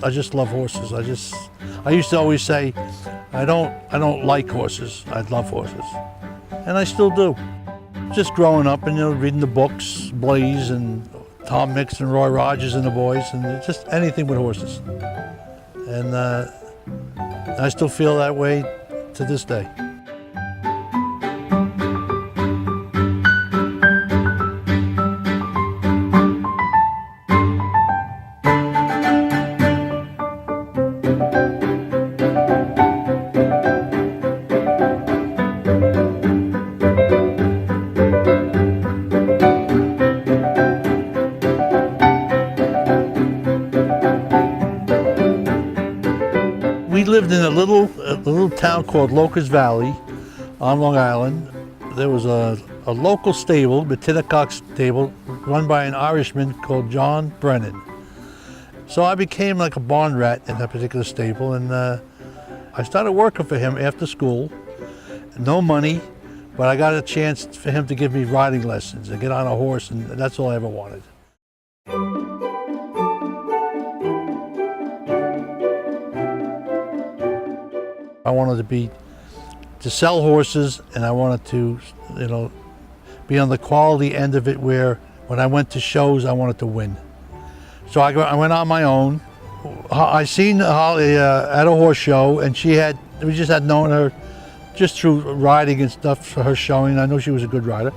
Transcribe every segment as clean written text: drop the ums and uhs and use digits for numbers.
I just love horses. I used to always say, I don't like horses. I love horses, and I still do. Just growing up and reading the books, Blaze and Tom Mix and Roy Rogers and the boys, and just anything with horses. And I still feel that way to this day. We lived in a little town called Locust Valley on Long Island. There was a local stable, the Tinnacock stable, run by an Irishman called John Brennan. So I became like a barn rat in that particular stable, and I started working for him after school. No money, but I got a chance for him to give me riding lessons and get on a horse, and that's all I ever wanted. I wanted to sell horses, and I wanted to, be on the quality end of it, where when I went to shows, I wanted to win. So I went on my own. I seen Holly at a horse show, and we just had known her just through riding and stuff for her showing. I know she was a good rider.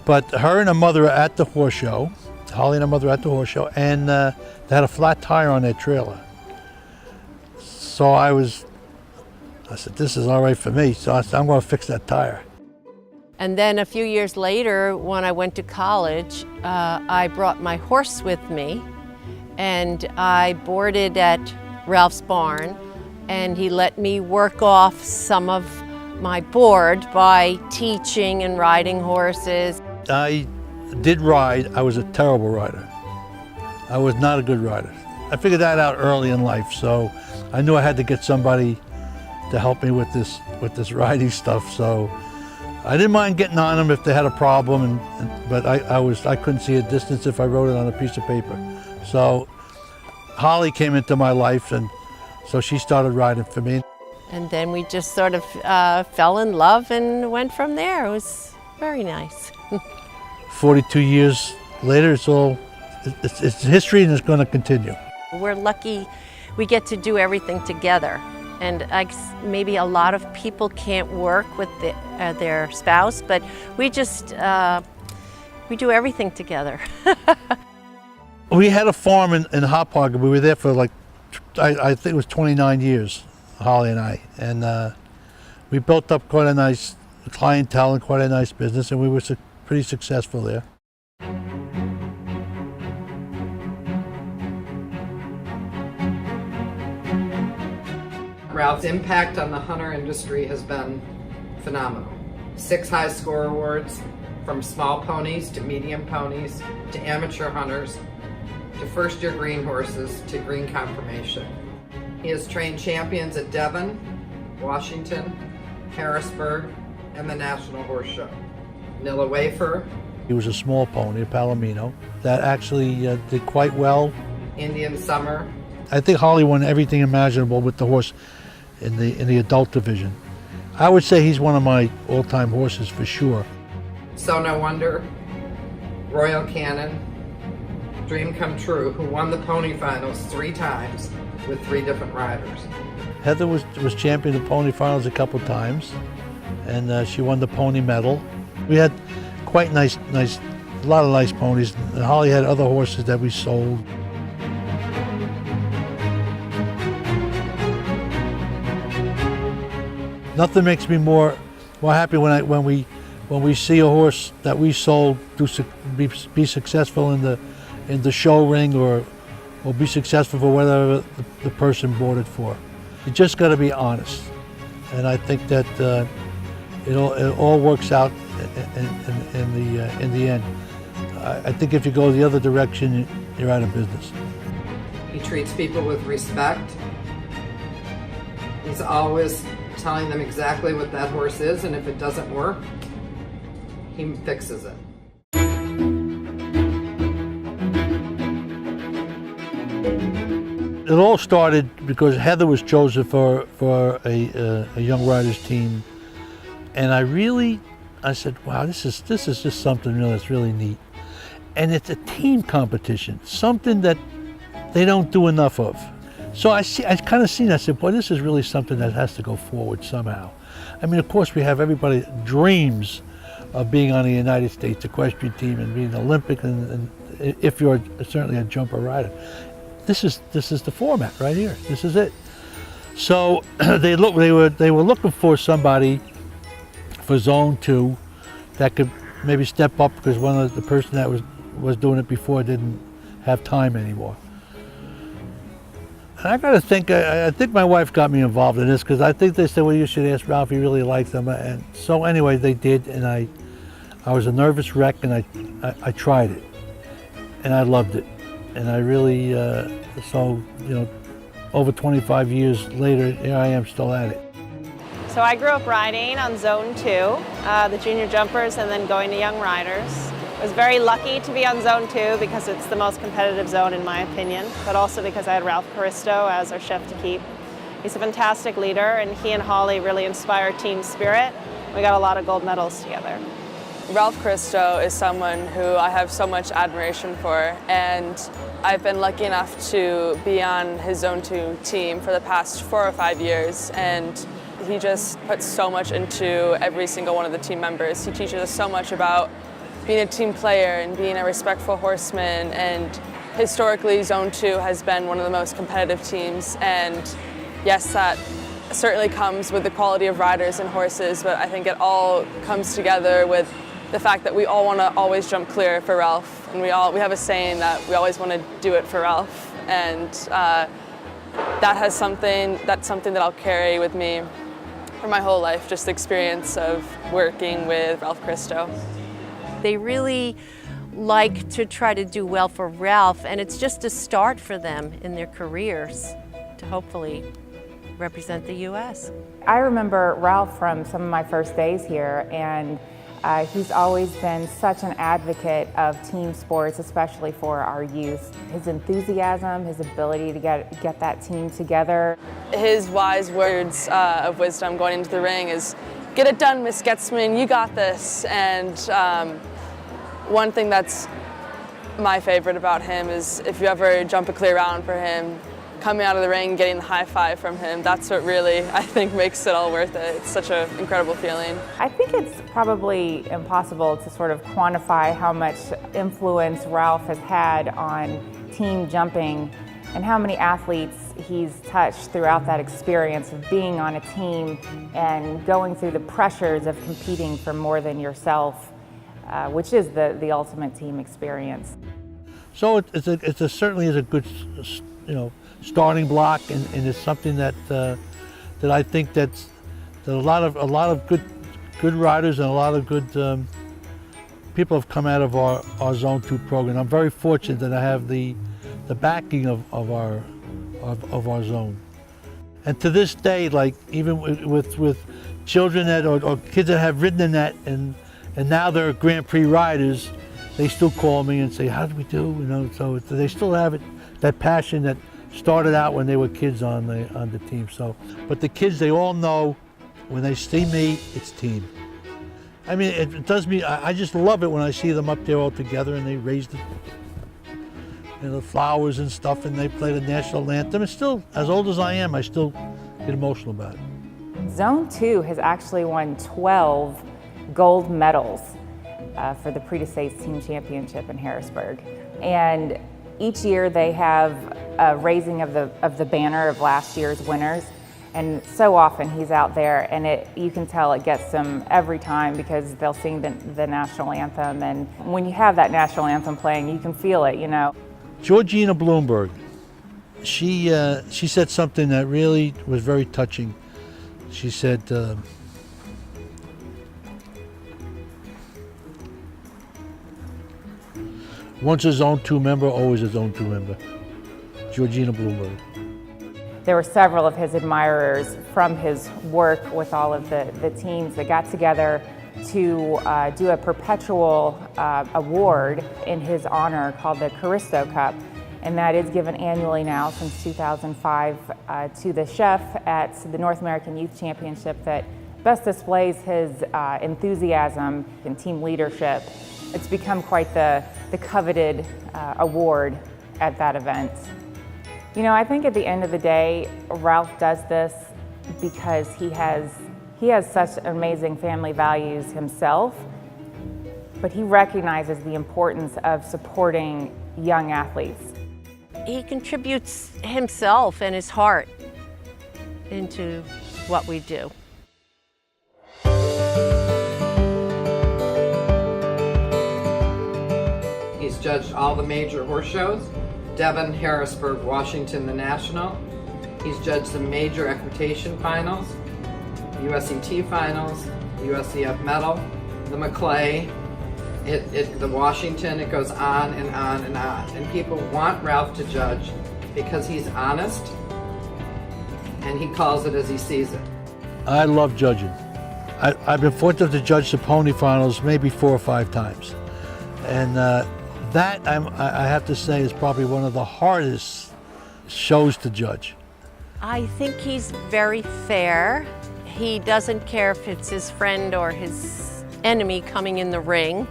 But her and her mother were at the horse show, Holly and her mother at the horse show, and they had a flat tire on their trailer. So I said, this is all right for me, so I said, I'm going to fix that tire. And then a few years later, when I went to college, I brought my horse with me, and I boarded at Ralph's barn, and he let me work off some of my board by teaching and riding horses. I did ride. I was a terrible rider. I was not a good rider. I figured that out early in life, so I knew I had to get somebody to help me with this riding stuff. So I didn't mind getting on them if they had a problem, but I couldn't see a distance if I wrote it on a piece of paper. So Holly came into my life, and so she started riding for me. And then we just sort of fell in love and went from there. It was very nice. 42 years later, it's history, and it's going to continue. We're lucky we get to do everything together. And maybe a lot of people can't work with their spouse, but we do everything together. We had a farm in Hop Park. We were there for I think it was 29 years, Holly and I. And we built up quite a nice clientele and quite a nice business, and we were pretty successful there. Ralph's impact on the hunter industry has been phenomenal. 6 high score awards, from small ponies to medium ponies to amateur hunters to first-year green horses to green conformation. He has trained champions at Devon, Washington, Harrisburg, and the National Horse Show. Nilla Wafer. He was a small pony, a Palomino, that actually did quite well. Indian Summer. I think Holly won everything imaginable with the horse in the adult division. I would say he's one of my all-time horses for sure. So No Wonder, Royal Cannon, Dream Come True, who won the pony finals 3 times with 3 different riders. Heather was champion of the pony finals a couple times, and she won the pony medal. We had quite a lot of nice ponies, and Holly had other horses that we sold. Nothing makes me more happy when we see a horse that we sold be successful in the show ring or be successful for whatever the person bought it for. You just got to be honest, and I think that it all works out in the end. I think if you go the other direction, you're out of business. He treats people with respect. He's always telling them exactly what that horse is, and if it doesn't work, he fixes it. It all started because Heather was chosen for a young riders team, and I said, wow, this is just something that's really neat. And it's a team competition, something that they don't do enough of. So I kind of seen, I said, boy, this is really something that has to go forward somehow. I mean, of course, we have everybody dreams of being on the United States equestrian team and being Olympic, and if you're certainly a jumper rider. This is the format right here. This is it. So they were looking for somebody for Zone 2 that could maybe step up, because the person that was doing it before didn't have time anymore. And I got to think, I think my wife got me involved in this, because I think they said, well, you should ask Ralph, he really likes them. And so anyway, they did, and I was a nervous wreck, and I tried it, and I loved it. And I really, so, you know, over 25 years later, here I am still at it. So I grew up riding on Zone 2, the junior jumpers, and then going to young riders. I was very lucky to be on Zone 2 because it's the most competitive zone in my opinion, but also because I had Ralph Caristo as our chef to keep. He's a fantastic leader, and he and Holly really inspire team spirit. We got a lot of gold medals together. Ralph Caristo is someone who I have so much admiration for, and I've been lucky enough to be on his Zone 2 team for the past 4 or 5 years, and he just puts so much into every single one of the team members. He teaches us so much about being a team player and being a respectful horseman, and historically Zone 2 has been one of the most competitive teams, and yes, that certainly comes with the quality of riders and horses, but I think it all comes together with the fact that we all want to always jump clear for Ralph, and we have a saying that we always want to do it for Ralph, and that's something that I'll carry with me for my whole life, just the experience of working with Ralph Caristo. They really like to try to do well for Ralph, and it's just a start for them in their careers to hopefully represent the U.S. I remember Ralph from some of my first days here, and he's always been such an advocate of team sports, especially for our youth. His enthusiasm, his ability to get that team together. His wise words of wisdom going into the ring is, "Get it done, Miss Getzman, you got this." And one thing that's my favorite about him is if you ever jump a clear round for him, coming out of the ring, getting the high five from him, that's what really, I think, makes it all worth it. It's such an incredible feeling. I think it's probably impossible to sort of quantify how much influence Ralph has had on team jumping and how many athletes he's touched throughout that experience of being on a team and going through the pressures of competing for more than yourself, which is the ultimate team experience. So it certainly is a good, you know, starting block, and it's something that I think that a lot of good riders and a lot of good people have come out of our Zone 2 program. I'm very fortunate that I have the backing of our zone, and to this day, like even with children that or kids that have ridden in that and now they're Grand Prix riders, they still call me and say, "How did we do?" You know, so they still have it, that passion that started out when they were kids on the team. So, but the kids, they all know when they see me, it's team. I mean, it does me. I just love it when I see them up there all together and they raise the flowers and stuff, and they play the national anthem. It's still, as old as I am, I still get emotional about it. Zone 2 has actually won 12 gold medals for the Prix de States Team Championship in Harrisburg, and each year they have a raising of the banner of last year's winners, and so often he's out there, and you can tell it gets them every time because they'll sing the national anthem, and when you have that national anthem playing, you can feel it, you know. Georgina Bloomberg, she said something that really was very touching. She said, once a Zone 2 member, always a Zone 2 member. Georgina Bloomberg. There were several of his admirers from his work with all of the teams that got together to do a perpetual award in his honor called the Caristo Cup. And that is given annually now since 2005 to the chef at the North American Youth Championship that best displays his enthusiasm and team leadership. It's become quite the coveted award at that event. You know, I think at the end of the day, Ralph does this because he has such amazing family values himself, but he recognizes the importance of supporting young athletes. He contributes himself and his heart into what we do. He's judged all the major horse shows, Devon, Harrisburg, Washington, the National. He's judged the major equitation finals, USET finals, USEF medal, the Maclay, the Washington, it goes on and on and on. And people want Ralph to judge because he's honest and he calls it as he sees it. I love judging. I've been fortunate to judge the pony finals maybe 4 or 5 times. And that, I have to say, is probably one of the hardest shows to judge. I think he's very fair. He doesn't care if it's his friend or his enemy coming in the ring.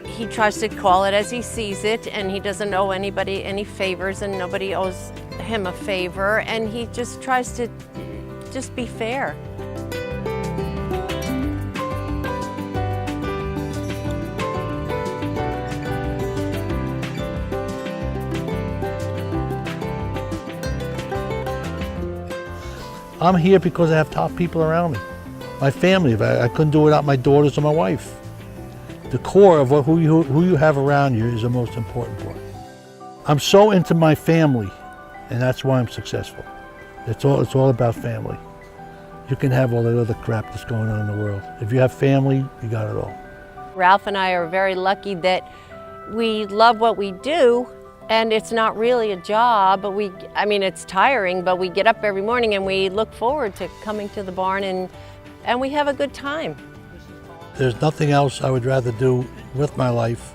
He tries to call it as he sees it, and he doesn't owe anybody any favors, and nobody owes him a favor, and he just tries to just be fair. I'm here because I have top people around me. My family, I couldn't do it without my daughters or my wife. The core of who you have around you is the most important part. I'm so into my family, and that's why I'm successful. It's all about family. You can have all that other crap that's going on in the world. If you have family, you got it all. Ralph and I are very lucky that we love what we do, and it's not really a job, but I mean, it's tiring, but we get up every morning and we look forward to coming to the barn, and we have a good time. There's nothing else I would rather do with my life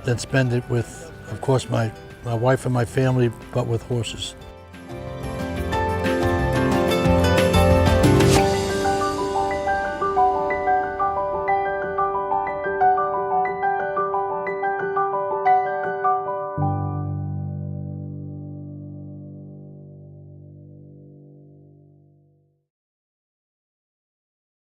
than spend it with, of course, my wife and my family, but with horses.